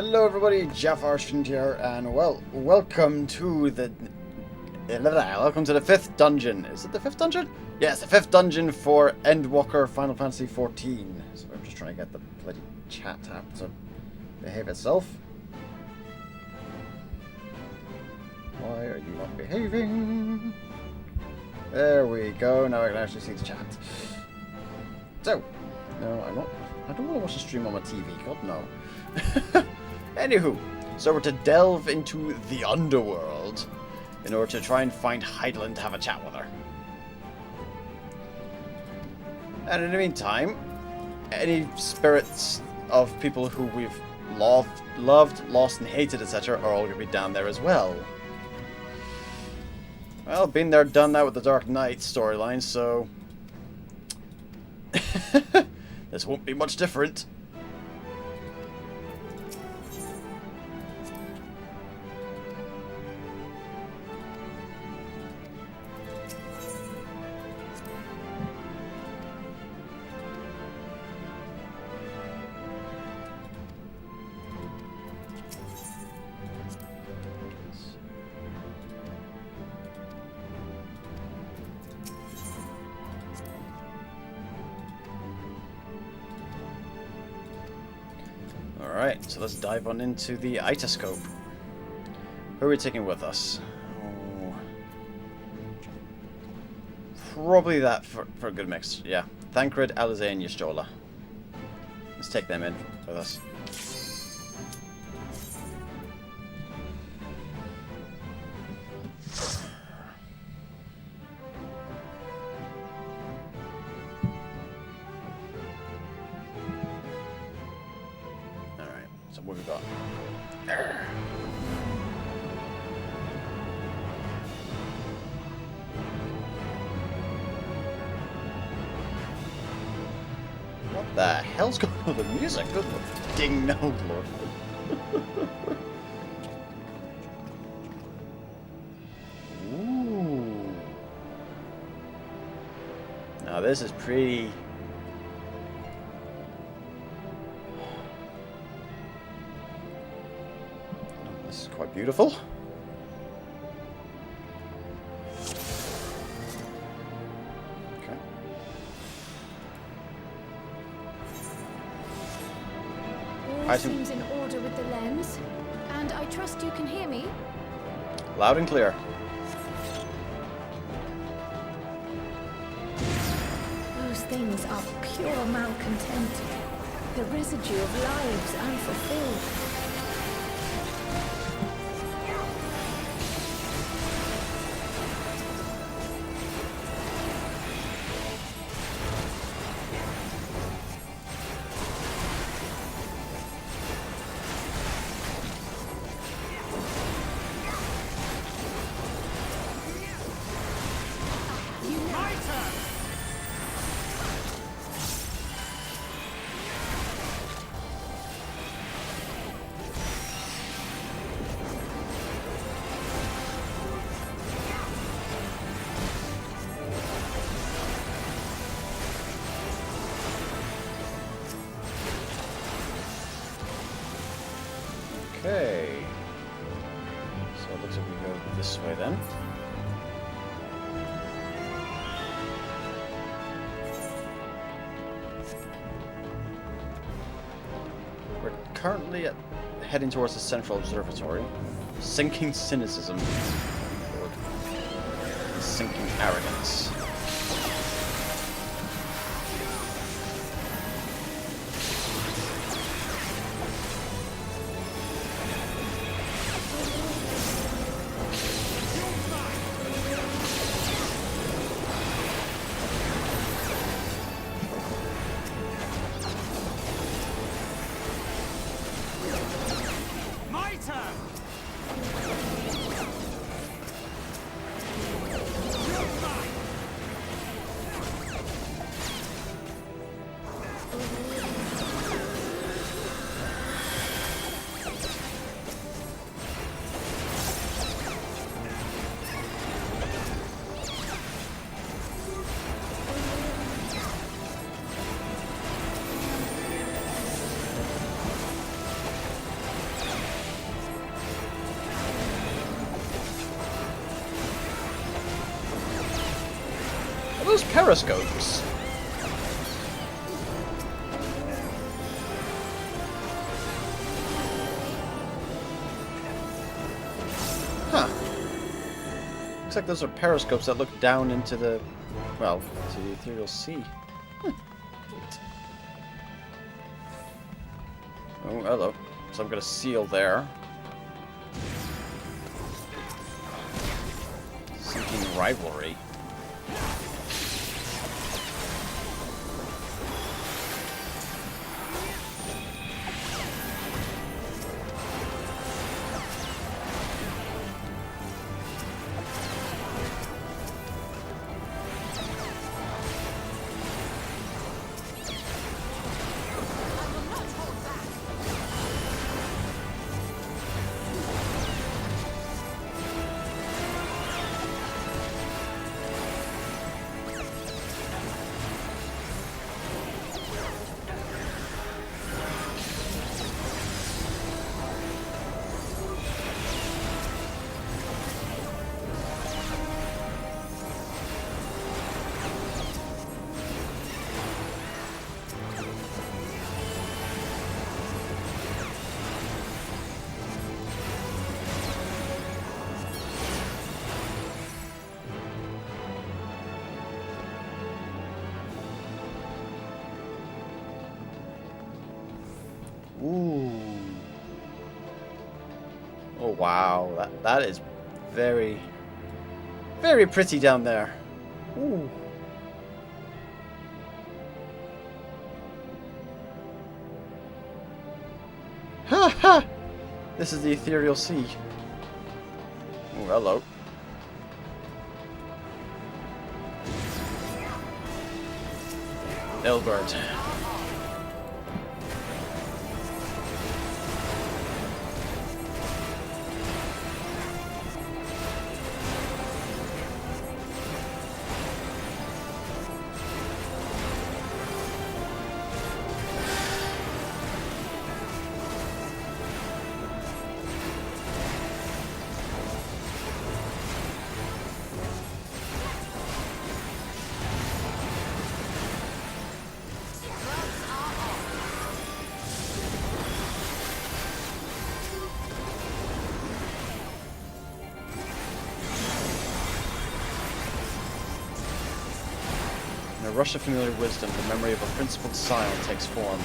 Hello everybody, JaffaArchfiend here, and welcome to the fifth dungeon. Is it the fifth dungeon? Yes, the fifth dungeon for Endwalker Final Fantasy XIV. So I'm just trying to get the bloody chat app to behave itself. Why are you not behaving? There we go, now I can actually see the chat. So, no, I don't want to watch the stream on my TV, God no. Anywho, so we're to delve into the Underworld in order to try and find Hydaelyn to have a chat with her. And in the meantime, any spirits of people who we've loved, lost, and hated, etc. are all going to be down there as well. Well, been there, done that with the Dark Knight storyline, so this won't be much different. Alright, so let's dive on into the Itoscope. Who are we taking with us? Oh, probably that for a good mix. Yeah, Thancred, Alize, and Y'shtola. Let's take them in with us. So what we got? What the hell's going on with the music? Good ding no, Lord. Ooh. Now this is pretty. This is quite beautiful. Okay. All seems in order with the lens, and I trust you can hear me. Loud and clear. Those things are pure malcontent, the residue of lives unfulfilled. Okay. So it looks like we go this way then. We're currently heading towards the Central Observatory. Sinking cynicism. Lord. Sinking arrogance. Are those periscopes? Huh. Looks like those are periscopes that look down into the, well, to the ethereal sea. Huh. Oh, hello. So I've got a seal there. Sinking rivalry. Ooh. Oh wow, that is very, very pretty down there. Ooh. Ha ha! This is the ethereal sea. Oh, hello. Elbert. In a rush of familiar wisdom, the memory of a principled scion takes form.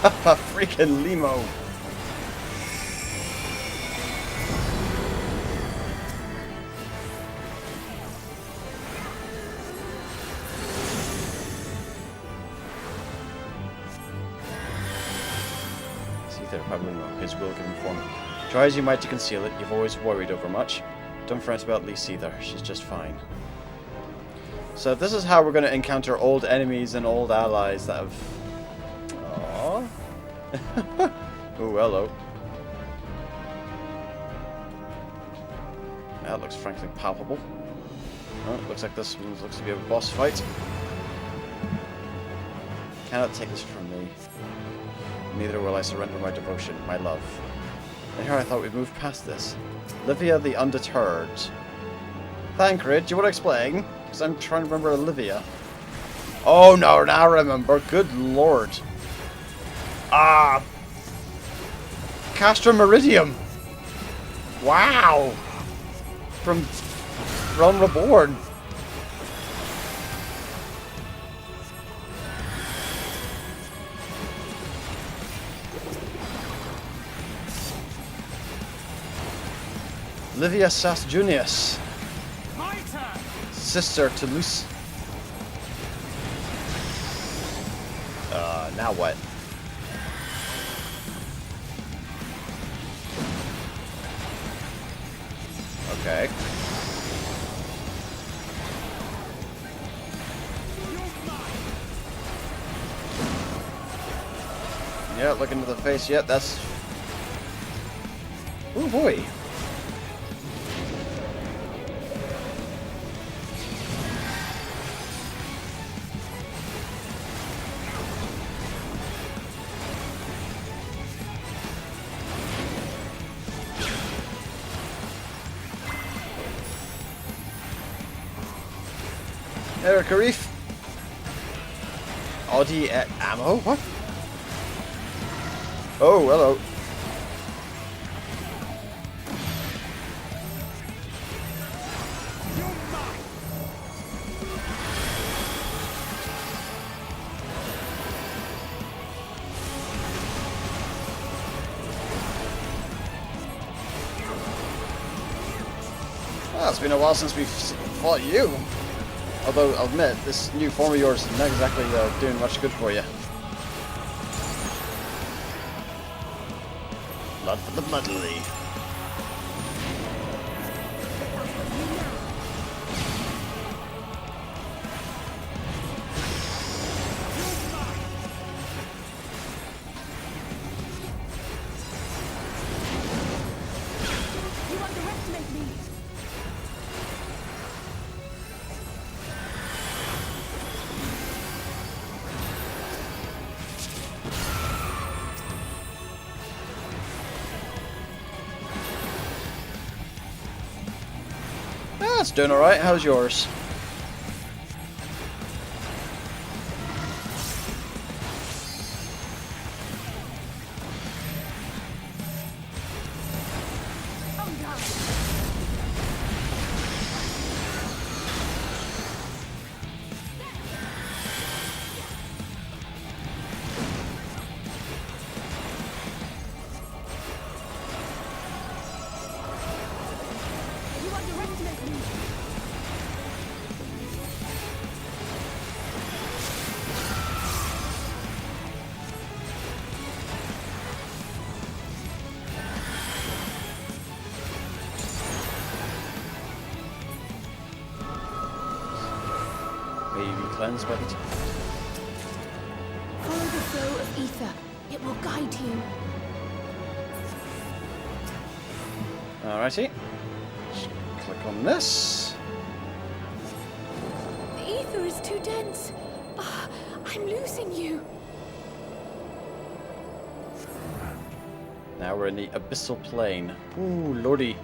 Haha, freaking Limo! See there, probably Limo. His will give him form. Try as you might to conceal it, you've always worried over much. Don't fret about Lise either, she's just fine. So this is how we're going to encounter old enemies and old allies that have... Aww. Ooh, hello. That looks frankly palpable. Oh, looks like this one looks to be a boss fight. Cannot take this from me. Neither will I surrender my devotion, my love. And here I thought we'd moved past this. Livia the Undeterred. Thancred, do you want to explain? Because I'm trying to remember Olivia. Oh no, now I remember. Good lord. Ah! Castra Meridium! Wow! From Realm Reborn. Livia Sas Junius. Sister to Luce. Now what? Okay. Yeah, look into the face. Yeah, that's... Oh boy. Eric Reef. Audi ammo? What? Oh, hello. Well, it's been a while since we've fought you. Although, I'll admit, this new form of yours is not exactly doing much good for you. Blood for the bloodly. It's doing alright. How's yours? Cleansed by the time. Follow the flow of ether. It will guide you. Alrighty. Just click on this. The ether is too dense. Ah, I'm losing you. Now we're in the abyssal plane. Ooh, lordy.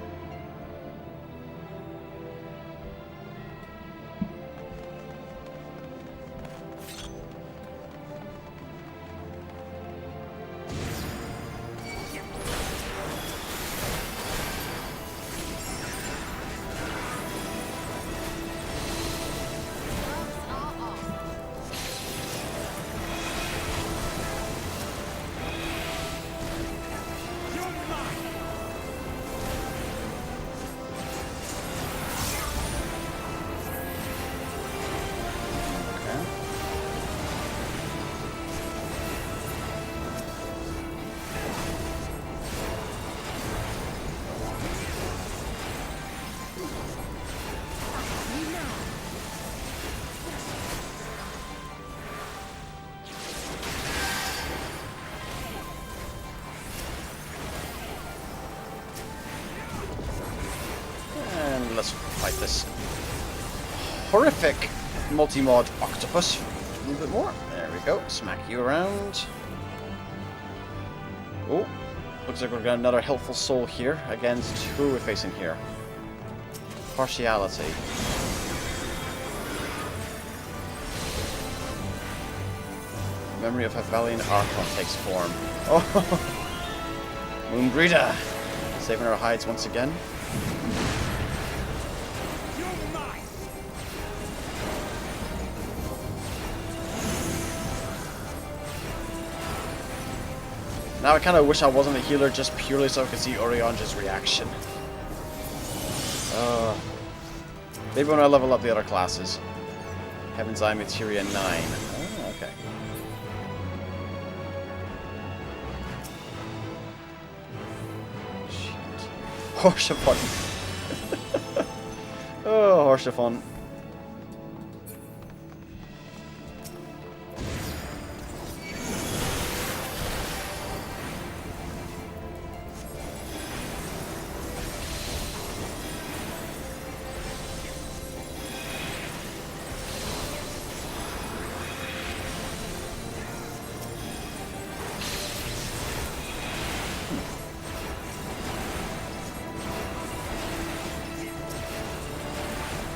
Let's fight this horrific multi-mod octopus a little bit more. There we go. Smack you around. Oh, looks like we've got another helpful soul here. Against who we're facing here. Partiality. Memory of Hydaelyn Archon takes form. Oh, Moonbreeder, saving our hides once again. Now I kind of wish I wasn't a healer just purely so I could see Orionja's reaction. Maybe when I level up the other classes. Heaven's Eye Materia 9. Oh, okay. Shit. Horsefun. Oh, Horsefun.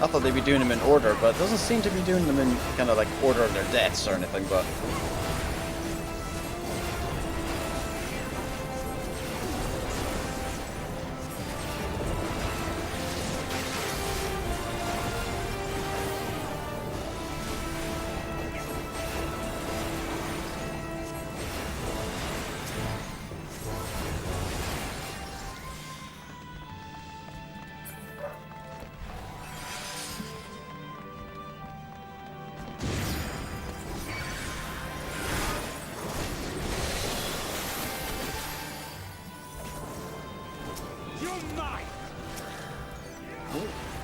I thought they'd be doing them in order, but it doesn't seem to be doing them in kind of like order of their deaths or anything, but...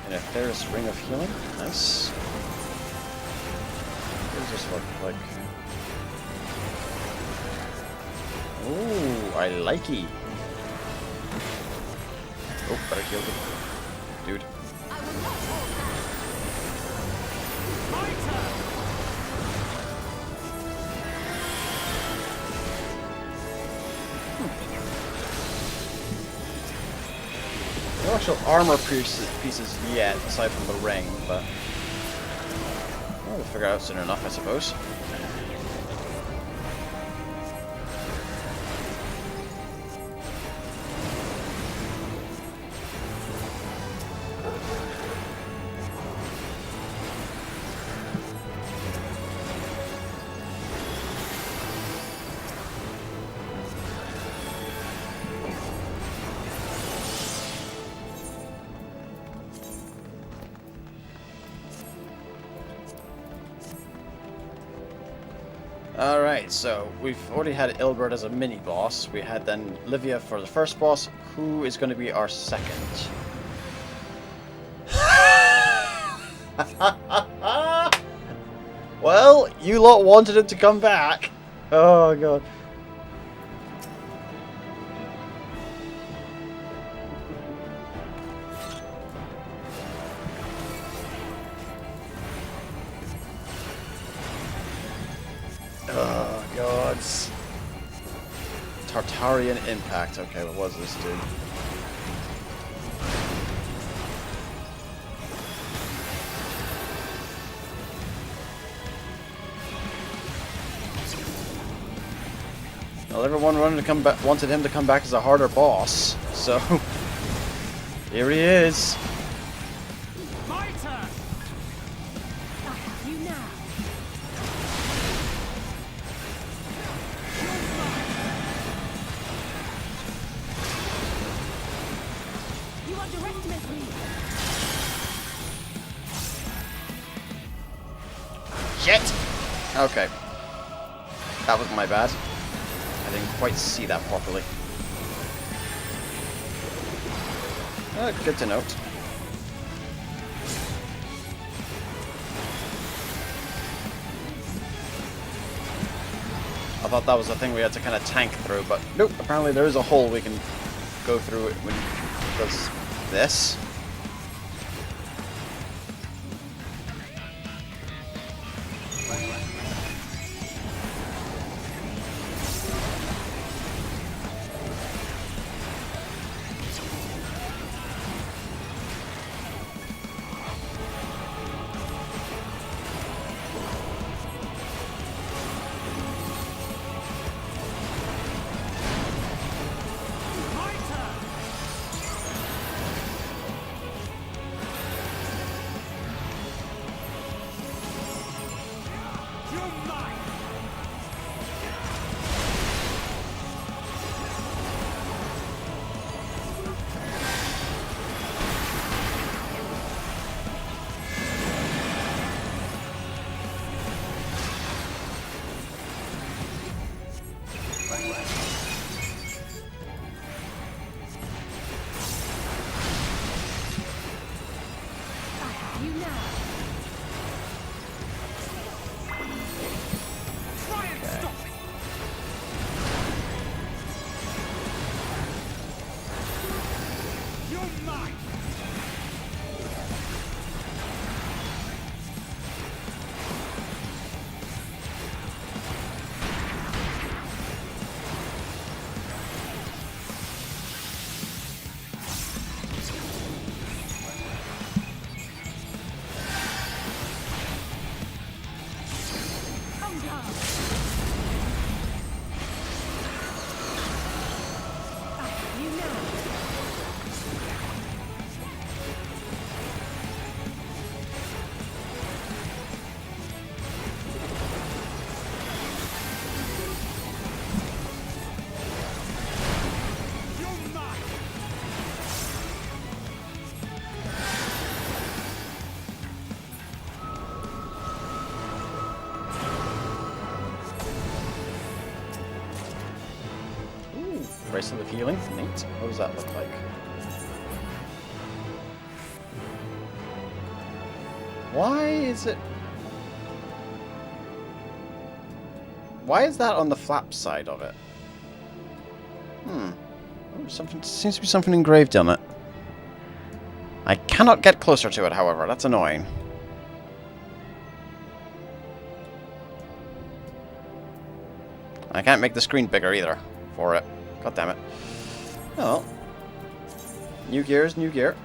An aetherial ring of healing. Nice. What does this look like? Ooh, I likey. Oh, better kill him. Dude. No actual armor pieces yet, aside from the ring, but we'll figure out soon enough, I suppose. Alright, so we've already had Ilbert as a mini-boss. We had then Livia for the first boss. Who is going to be our second? Well, you lot wanted him to come back. Oh, God. Oh, God. Tartarian Impact. Okay, what was this, dude? Well, everyone wanted him to come back as a harder boss, so here he is. My turn. I have you now. You underestimate me. Shit! Okay. That was my bad. I didn't quite see that properly. Good to note. I thought that was the thing we had to kind of tank through, but nope, apparently there is a hole we can go through when it does this. Bracelet of Healing. Neat. What does that look like? Why is it... Why is that on the flap side of it? Oh, something seems to be something engraved on it. I cannot get closer to it, however. That's annoying. I can't make the screen bigger either for it. God damn it. Oh. New gears, new gear.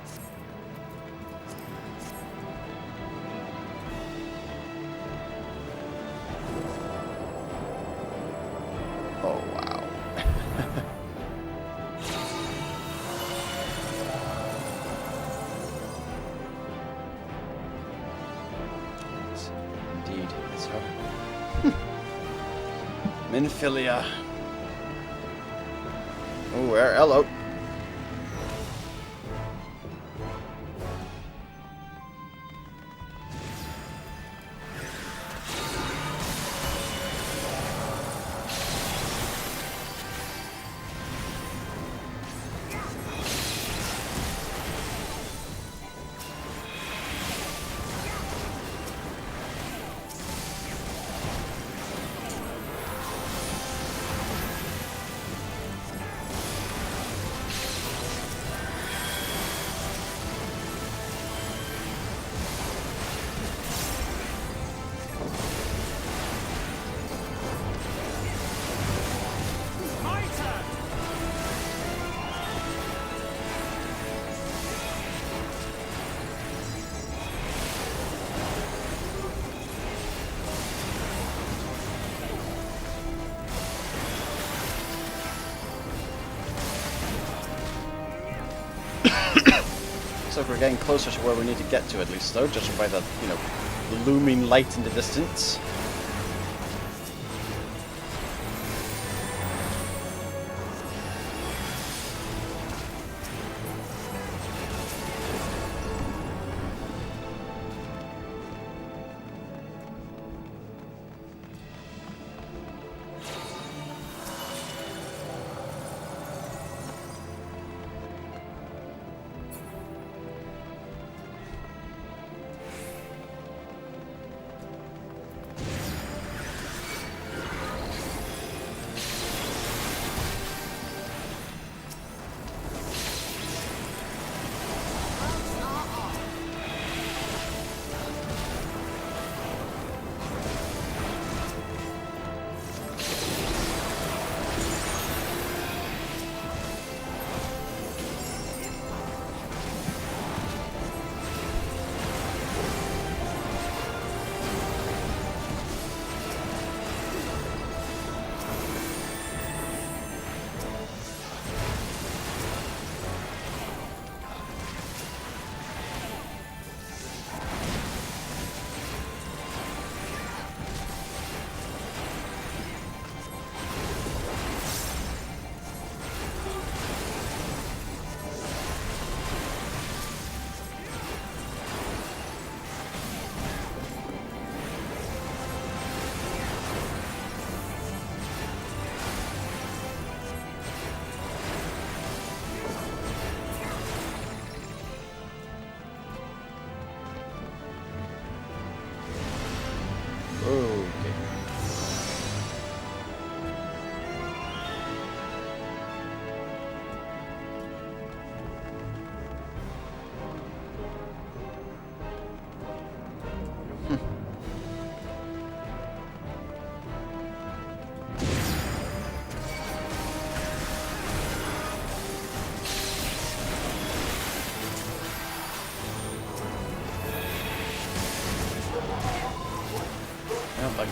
Oh, wow. Indeed, so. Minfilia. Oh, hello. So we're getting closer to where we need to get to, at least, though, judging by the, you know, the looming light in the distance.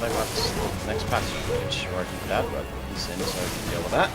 Like what's the next passage, or I can do that, but he's in, so I can deal with that.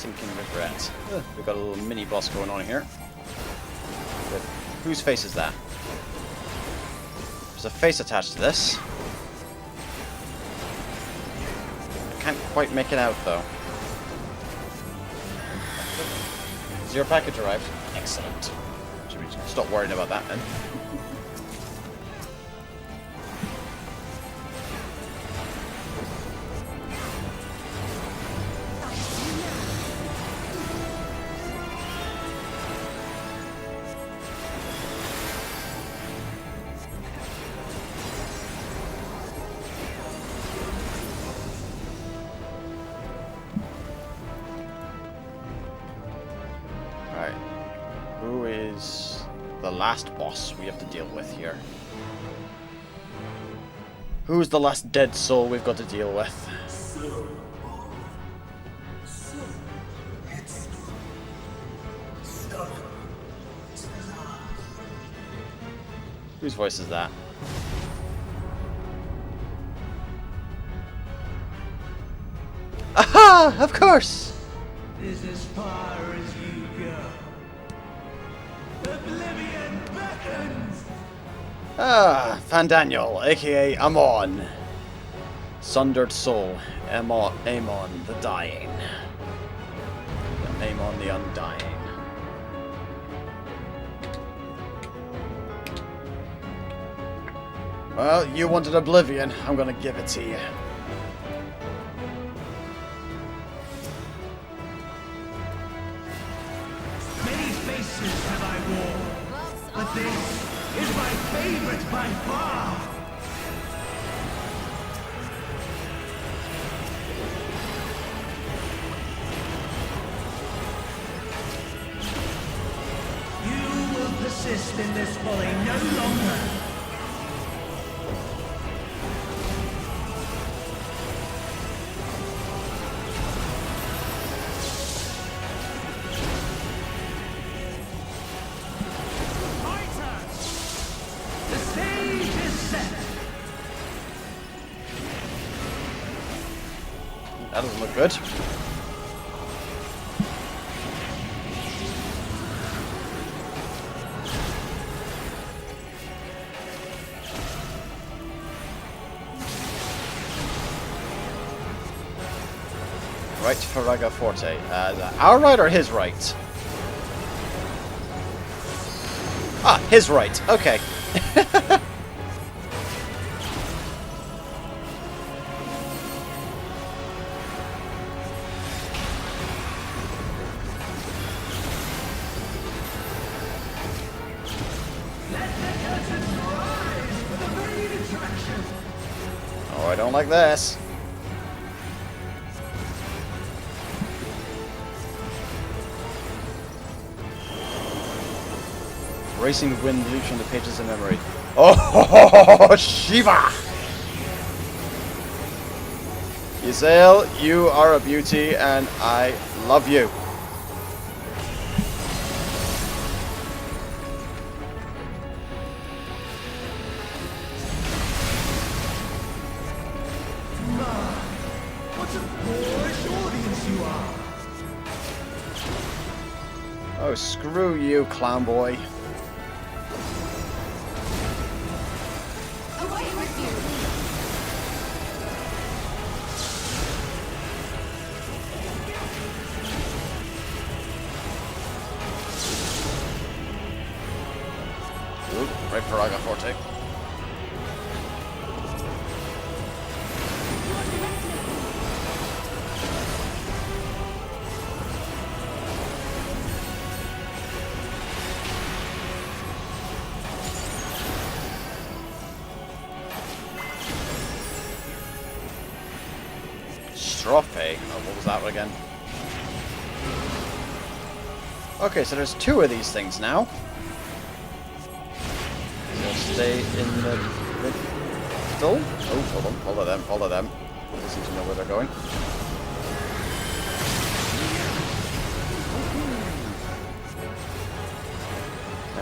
Stinking regret. We've got a little mini boss going on here. Good. Whose face is that? There's a face attached to this. I can't quite make it out though. Has your package arrived? Excellent. Should we stop worrying about that then? Who is the last boss we have to deal with here? Who's the last dead soul we've got to deal with? Whose voice is that? Aha! Of course! This is as far as you go. Oblivion beckons! Ah, Fandaniel, aka Amon. Sundered Soul, Amon the Dying. Amon the Undying. Well, you wanted Oblivion, I'm gonna give it to you. Many faces have I worn, but this is my favorite by far! You will persist in this folly no longer. The stage is set. That doesn't look good. Right for Raga Forte. Our right or his right? Ah, his right. Okay. Let the curtains rise for the main attraction. Oh, I don't like this. Racing wind loops on the pages of memory. Oh, Shiva! Hydaelyn, you are a beauty, and I love you. What a boorish audience you are! Oh, screw you, clown boy. Away with you! Ooh, right for Raga Forte. Strophe. Oh, what was that again? Okay, so there's two of these things now. They'll stay in the middle. Oh, hold on. Follow them. Follow them. They seem to know where they're going.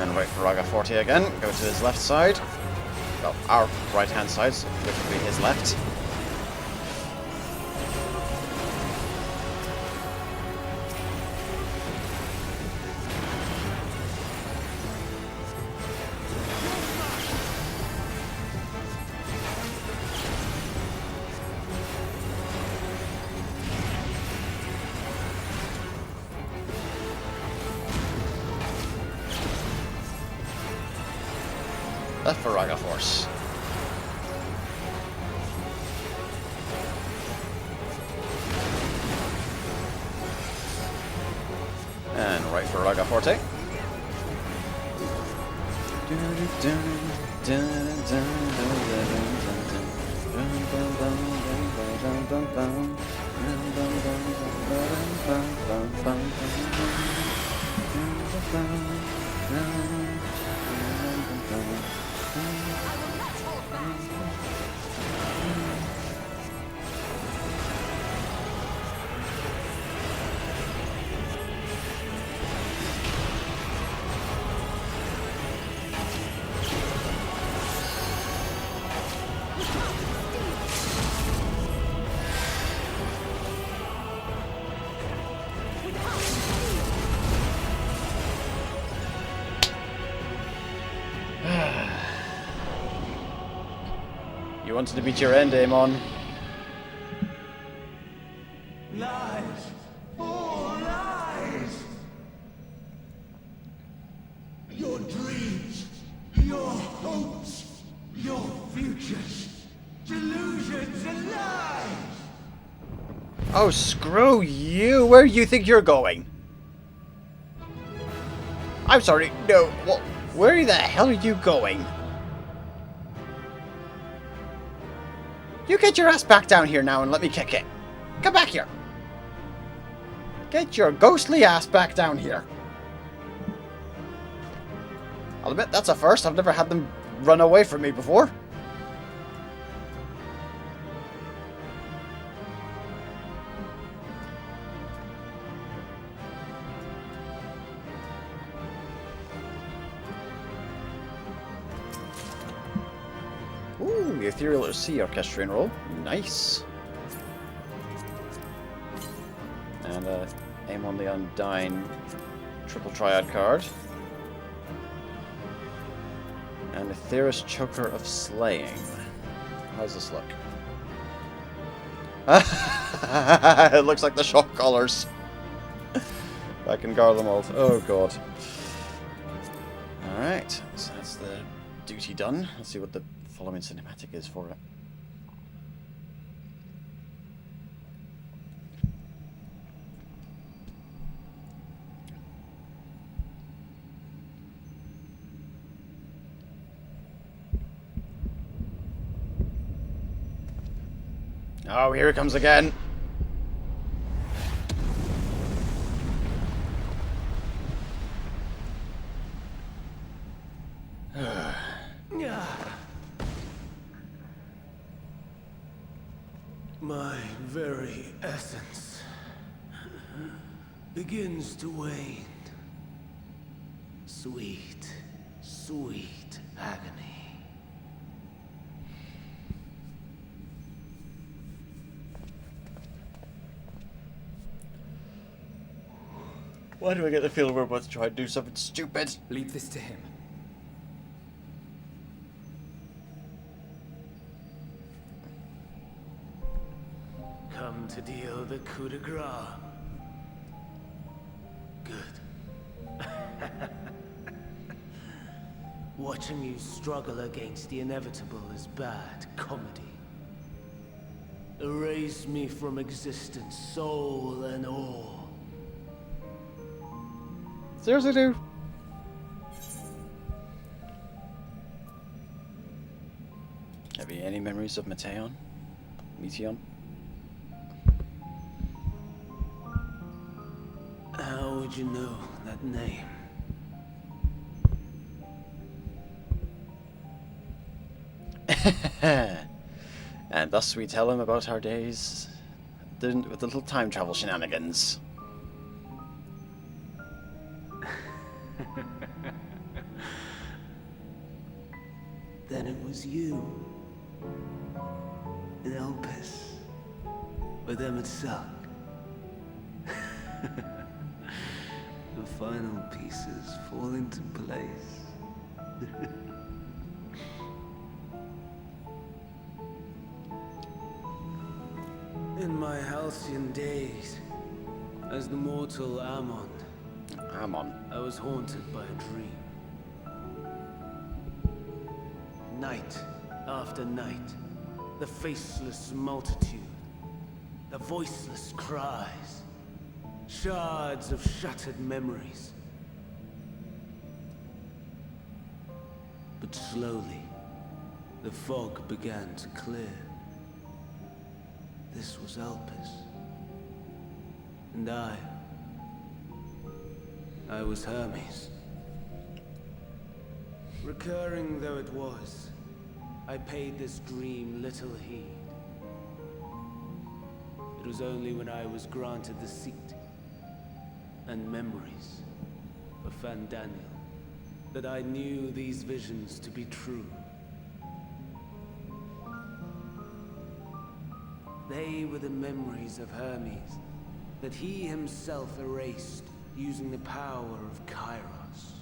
And wait for Raga Forte again. Go to his left side. Well, our right-hand side, which would be his left. Left for Raga Force. And right for Raga Forte. You wanted to beat your end, Amon. Lies! All lies! Your dreams, your hopes, your futures, delusions and lies! Oh, screw you! Where do you think you're going? I'm sorry, no, where the hell are you going? You get your ass back down here now and let me kick it. Come back here. Get your ghostly ass back down here. I'll admit, that's a first. I've never had them run away from me before. Ooh, the Ethereal Sea Orchestrion roll. Nice. And aim on the Undying Triple Triad card. And Aether's Choker of Slaying. How's this look? It looks like the shock collars. Back in Garlemald. Oh god. Alright, so that's the duty done. Let's see what the following cinematic is for it. Oh, here it comes again. My very essence begins to wane. Sweet, sweet agony. Why do I get the feeling we're about to try and do something stupid? Leave this to him. Come to deal the coup de grace. Good. Watching you struggle against the inevitable is bad comedy. Erase me from existence, soul and all. Seriously, dude? Have you any memories of Meteon? How would you know that name? And thus we tell him about our days with the little time travel shenanigans. Then it was you. In Elpis. Where them had sunk. The final pieces fall into place. In my halcyon days, as the mortal Ammon, Ammon. I was haunted by a dream. night after night, the faceless multitude, the voiceless cries, shards of shattered memories. But slowly, the fog began to clear. This was Elpis. And I was Hermes. Recurring though it was, I paid this dream little heed. It was only when I was granted the seat and memories of Hydaelyn that I knew these visions to be true. They were the memories of Hermes that he himself erased using the power of Kairos.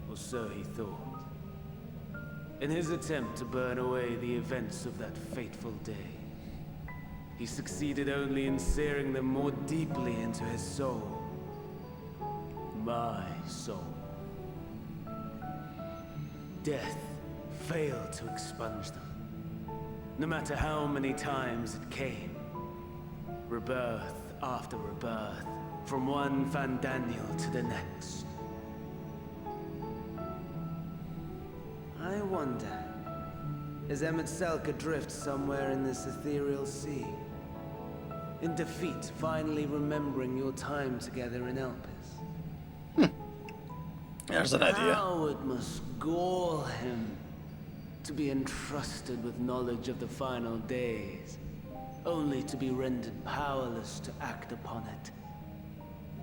Or so he thought. In his attempt to burn away the events of that fateful day, he succeeded only in searing them more deeply into his soul. My soul. Death failed to expunge them. No matter how many times it came. Rebirth after rebirth, from one Hydaelyn to the next. I wonder, is Emet-Selch adrift somewhere in this ethereal sea? In defeat, finally remembering your time together in Elpis? There's an idea. How it must gall him to be entrusted with knowledge of the final days, only to be rendered powerless to act upon it.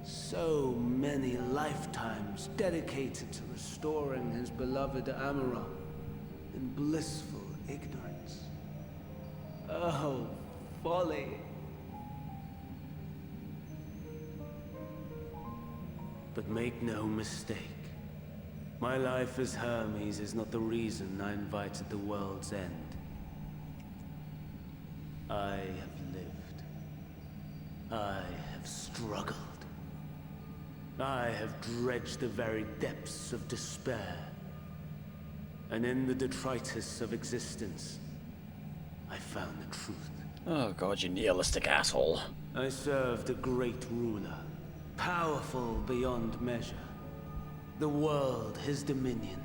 So many lifetimes dedicated to restoring his beloved Amaron in blissful ignorance. Oh, folly. But make no mistake. My life as Hermes is not the reason I invited the world's end. I have lived. I have struggled. I have dredged the very depths of despair. And in the detritus of existence, I found the truth. Oh god, you nihilistic asshole. I served a great ruler, powerful beyond measure. The world, his dominion.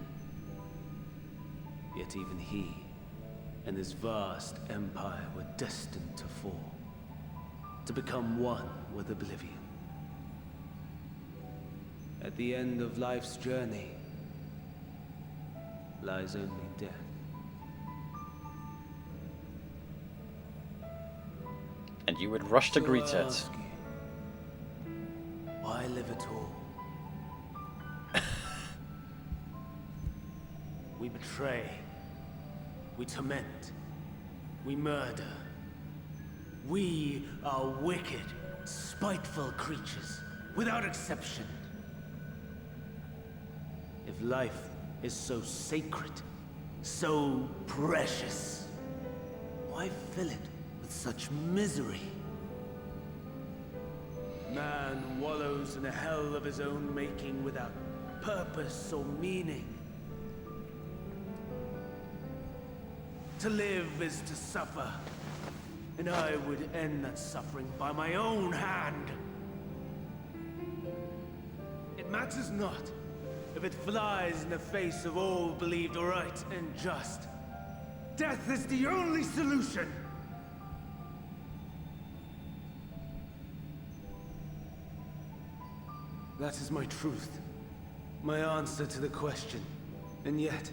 Yet even he and his vast empire were destined to fall, to become one with oblivion. At the end of life's journey lies only death. And you would rush to greet So I it. ask you, why live at all? We betray, we torment, we murder. We are wicked, spiteful creatures, without exception. If life is so sacred, so precious, why fill it with such misery? Man wallows in a hell of his own making without purpose or meaning. To live is to suffer, and I would end that suffering by my own hand. It matters not if it flies in the face of all believed right and just. Death is the only solution. That is my truth, my answer to the question, and yet,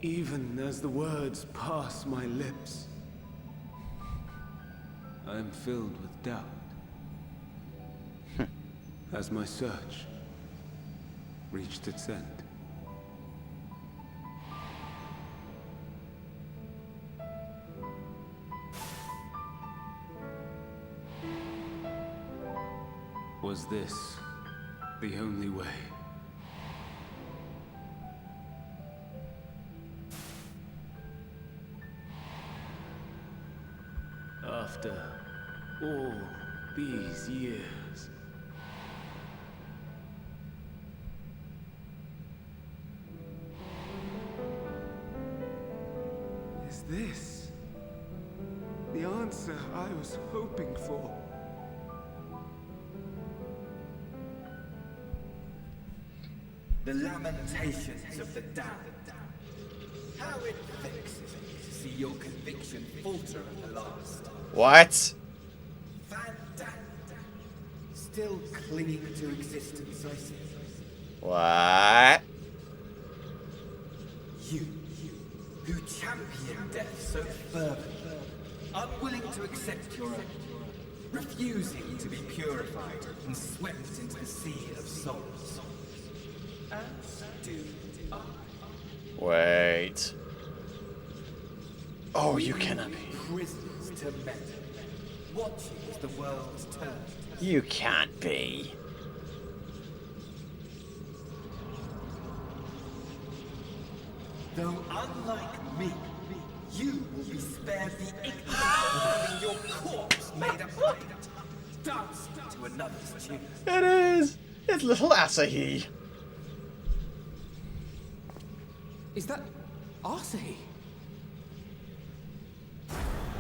even as the words pass my lips, I am filled with doubt. As my search reached its end. Was this the only way? After all these years, the answer I was hoping for. The lamentations of the damned. How it vexes me to see your conviction falter at the last. What? Still clinging to existence, I see. What? You, who champion death so fervently, unwilling to accept your own, refusing to be purified and swept into the sea of souls. As do I. Wait. Oh, you cannot be. Prisoners to men, watching as the world turns. You can't be. Though unlike me, you will be spared the ignorance of having your corpse made a puppet, dancing to another's tune. It is. It's little Asahi. Is that Asahi?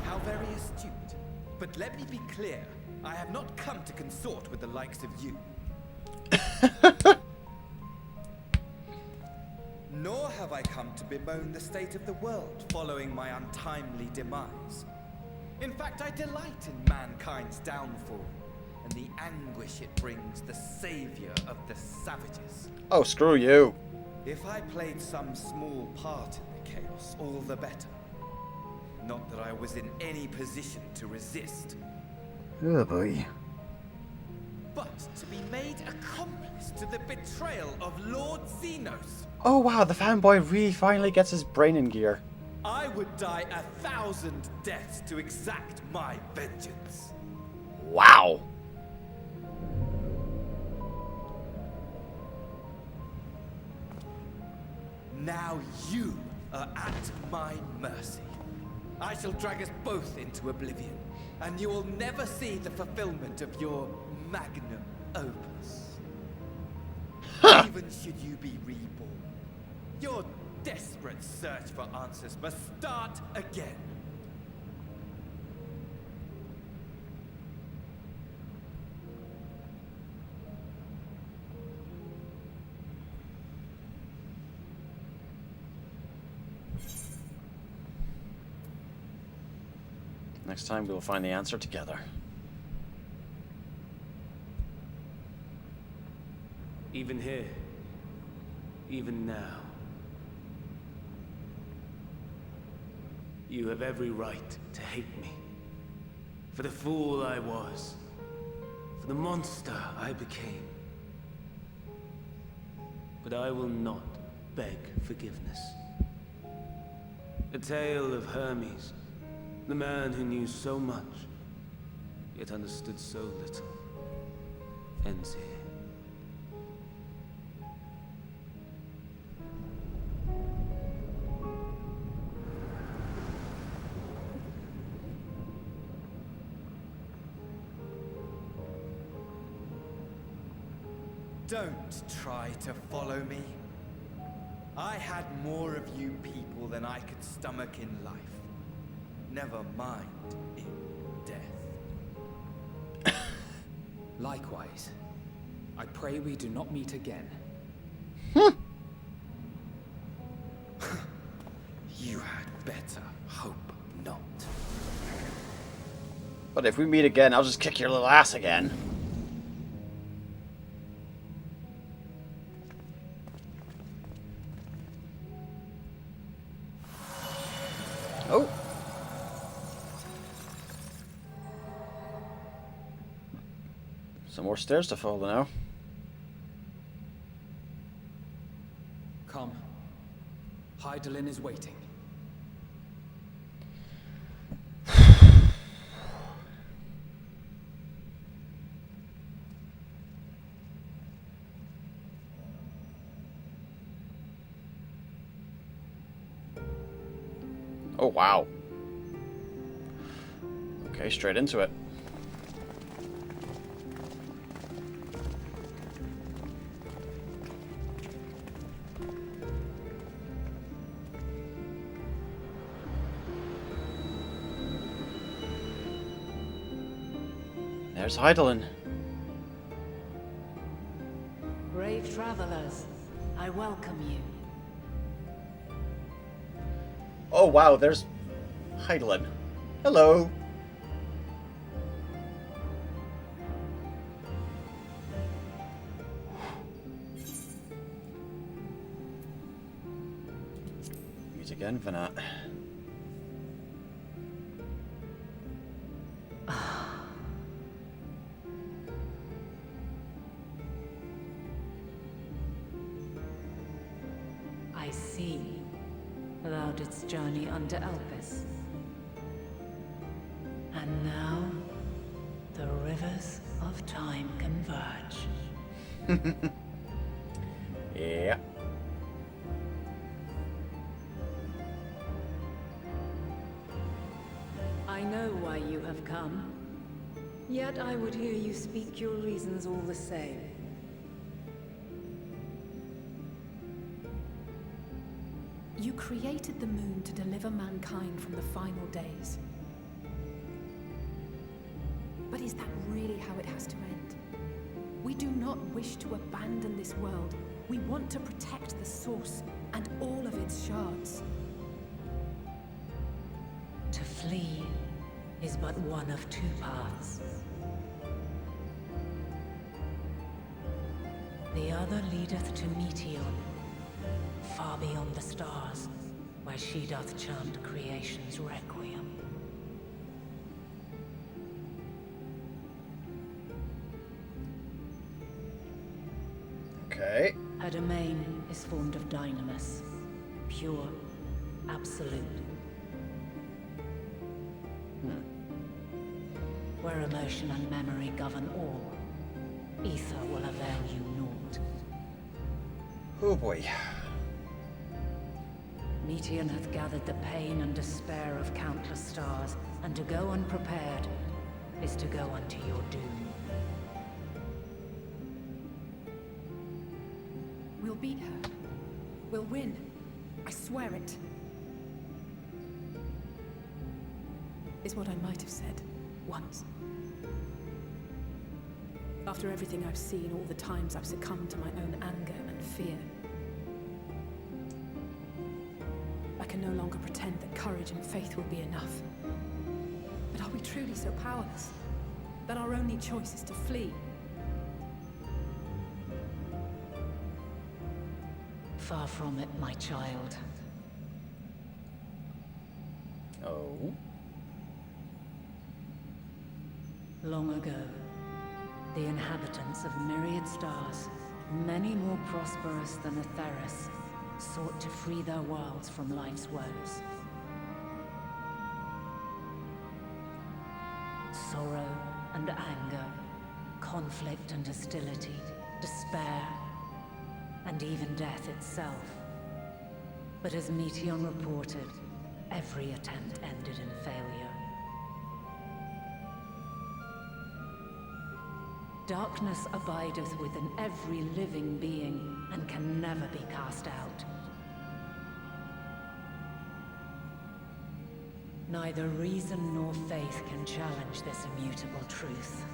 How very astute. But let me be clear, I have not come to consort with the likes of you. Nor have I come to bemoan the state of the world following my untimely demise. In fact, I delight in mankind's downfall and the anguish it brings the savior of the savages. Oh, screw you. If I played some small part in the chaos, all the better. Not that I was in any position to resist. Oh boy. But to be made accomplice to the betrayal of Lord Xenos. Oh wow, the fanboy really finally gets his brain in gear. I would die 1,000 deaths to exact my vengeance. Wow. Now you are at my mercy. I shall drag us both into oblivion, and you will never see the fulfillment of your magnum opus. Even should you be reborn, your desperate search for answers must start again. Next time we'll find the answer together. Even here, even now, you have every right to hate me. For the fool I was, for the monster I became. But I will not beg forgiveness. A tale of Hermes, the man who knew so much, yet understood so little, ends here. Don't try to follow me. I had more of you people than I could stomach in life. Never mind in death. Likewise. I pray we do not meet again. You had better hope not. But if we meet again, I'll just kick your little ass again. Oh. Some more stairs to follow now. Come. Hydaelyn is waiting. Oh, wow. Okay, straight into it. there's Hydaelyn. Brave travelers, I welcome you. Oh wow, there's Hydaelyn. Hello. Meet again, Vanat. I see. Thou didst journey unto Elpis. And now, the rivers of time converge. Yeah. I know why you have come. Yet I would hear you speak your reasons all the same. You created the moon to deliver mankind from the final days. But is that really how it has to end? We do not wish to abandon this world. We want to protect the source and all of its shards. To flee is but one of two paths. The other leadeth to Meteon, far beyond the stars, where she doth chant creation's requiem. Okay. Her domain is formed of dynamis, pure, absolute. Where emotion and memory govern all, ether will avail you naught. Oh boy. Meteon hath gathered the pain and despair of countless stars, and to go unprepared is to go unto your doom. We'll beat her. We'll win. I swear it. Is what I might have said. Once. After everything I've seen, all the times I've succumbed to my own anger and fear. I can no longer pretend that courage and faith will be enough. But are we truly so powerless? That our only choice is to flee? Far from it, my child. Oh. Long ago, the inhabitants of myriad stars, many more prosperous than Aetheris, sought to free their worlds from life's woes. Sorrow and anger, conflict and hostility, despair, and even death itself. But as Meteon reported, every attempt ended in failure. Darkness abideth within every living being, and can never be cast out. Neither reason nor faith can challenge this immutable truth.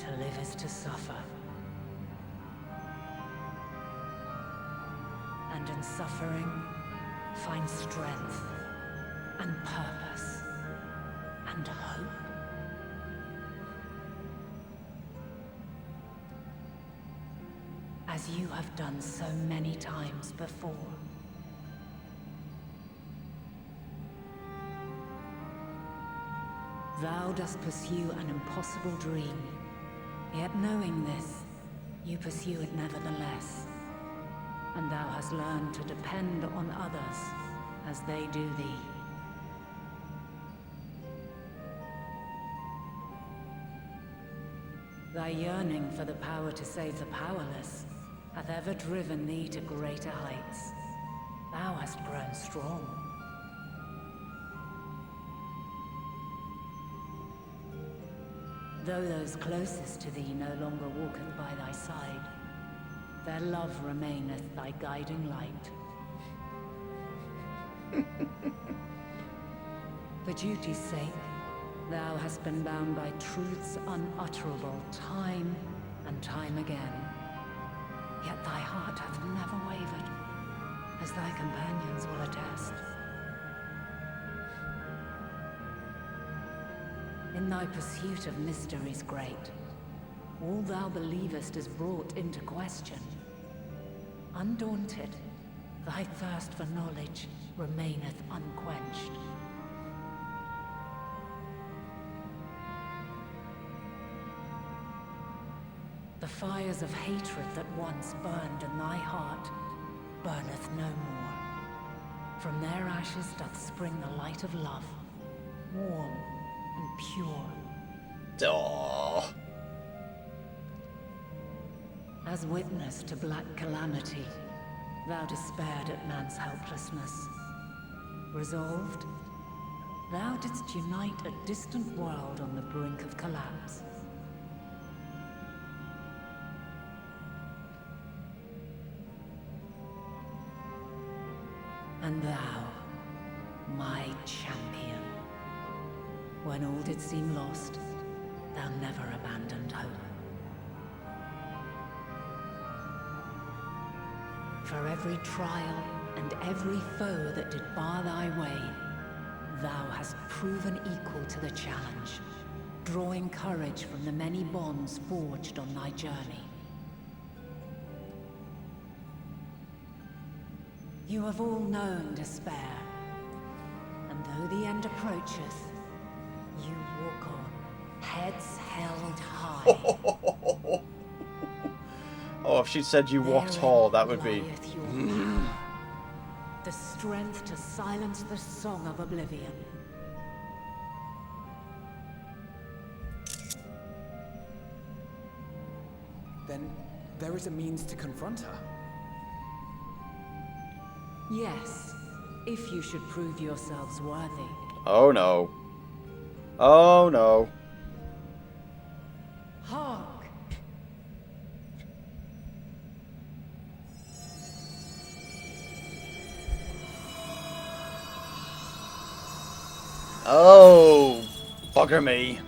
To live is to suffer. And in suffering, find strength and purpose. And hope. As you have done so many times before. Thou dost pursue an impossible dream, yet knowing this, you pursue it nevertheless. And thou hast learned to depend on others as they do thee. Thy yearning for the power to save the powerless hath ever driven thee to greater heights. Thou hast grown strong. Though those closest to thee no longer walketh by thy side, their love remaineth thy guiding light. For duty's sake, thou hast been bound by truths unutterable time and time again. Yet thy heart hath never wavered, as thy companions will attest. In thy pursuit of mysteries great, all thou believest is brought into question. Undaunted, thy thirst for knowledge remaineth unquenched. The fires of hatred that once burned in thy heart burneth no more. From their ashes doth spring the light of love, warm and pure. Aww. As witness to black calamity, thou despaired at man's helplessness. Resolved, thou didst unite a distant world on the brink of collapse. And thou, my champion, when all did seem lost, thou never abandoned hope. For every trial and every foe that did bar thy way, thou hast proven equal to the challenge, drawing courage from the many bonds forged on thy journey. You have all known despair, and though the end approacheth, you walk on, heads held high. Oh, if she'd said you walk tall, that would be... The strength to silence the song of oblivion. Then there is a means to confront her. Yes, if you should prove yourselves worthy. Oh no. Oh no. Hark! Oh, bugger me.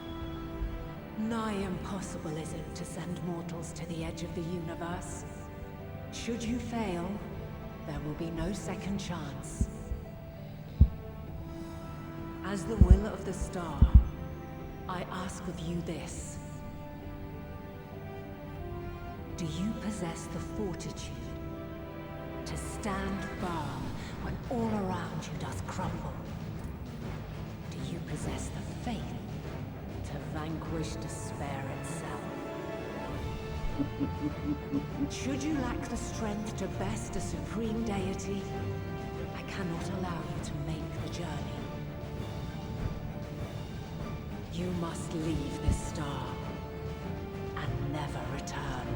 Nigh impossible is it to send mortals to the edge of the universe. Should you fail, there will be no second chance. As the will of the star, I ask of you this. Do you possess the fortitude to stand firm when all around you doth crumble? Do you possess the faith to vanquish despair itself? Should you lack the strength to best a supreme deity, I cannot allow you to make the journey. You must leave this star and never return.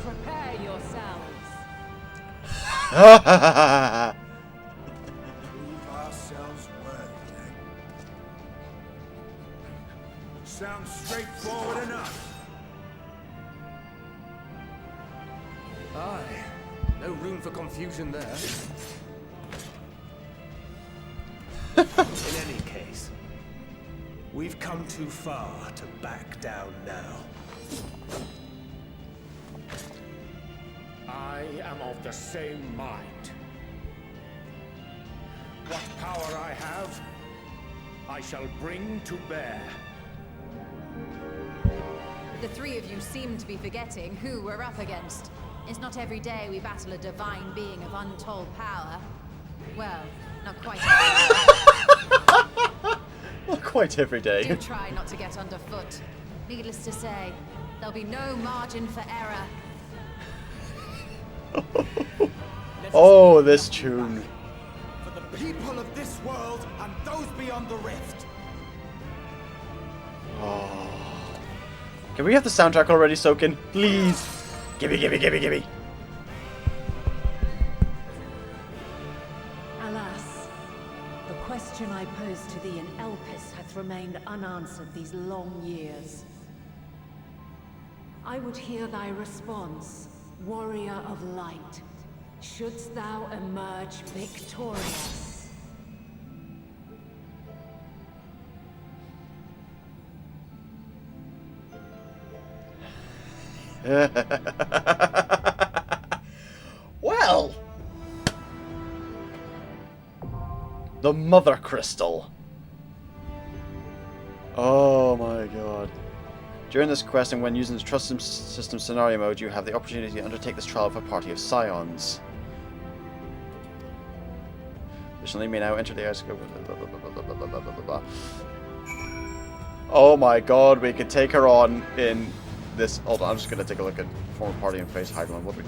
Prepare yourselves. Prove ourselves worthy, then. Sounds straightforward enough. Aye. No room for confusion there. In any case, we've come too far to back down now. I am of the same mind. What power I have, I shall bring to bear. The three of you seem to be forgetting who we're up against. It's not every day we battle a divine being of untold power. Well, not quite every day. Not quite every day. Do try not to get underfoot. Needless to say, there'll be no margin for error. Oh, this tune. For the people of this world and those beyond the rift. Oh. Can we have the soundtrack already soaking? Please. Gimme, gimme, gimme, gimme. Alas, the question I posed to thee in Elpis hath remained unanswered these long years. I would hear thy response, warrior of light, shouldst thou emerge victorious. Well, the Mother Crystal. Oh my god. During this quest and when using the Trust System scenario mode, you have the opportunity to undertake this trial of a party of scions. Additionally, may now enter the ice. Oh my god, we could take her on in this. Hold on, I'm just gonna take a look at former party and face Hydaelyn. What we?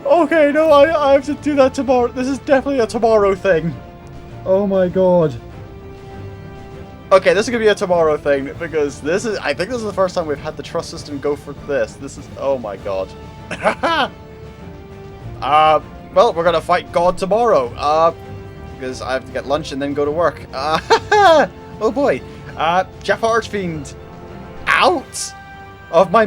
Okay, no, I have to do that tomorrow. This is definitely a tomorrow thing. Oh my god. Okay, this is gonna be a tomorrow thing because this is. I think this is the first time we've had the trust system go for this. This is. Oh my god. Well, we're gonna fight God tomorrow. Because I have to get lunch and then go to work. Oh boy. JaffaArchfiend out of my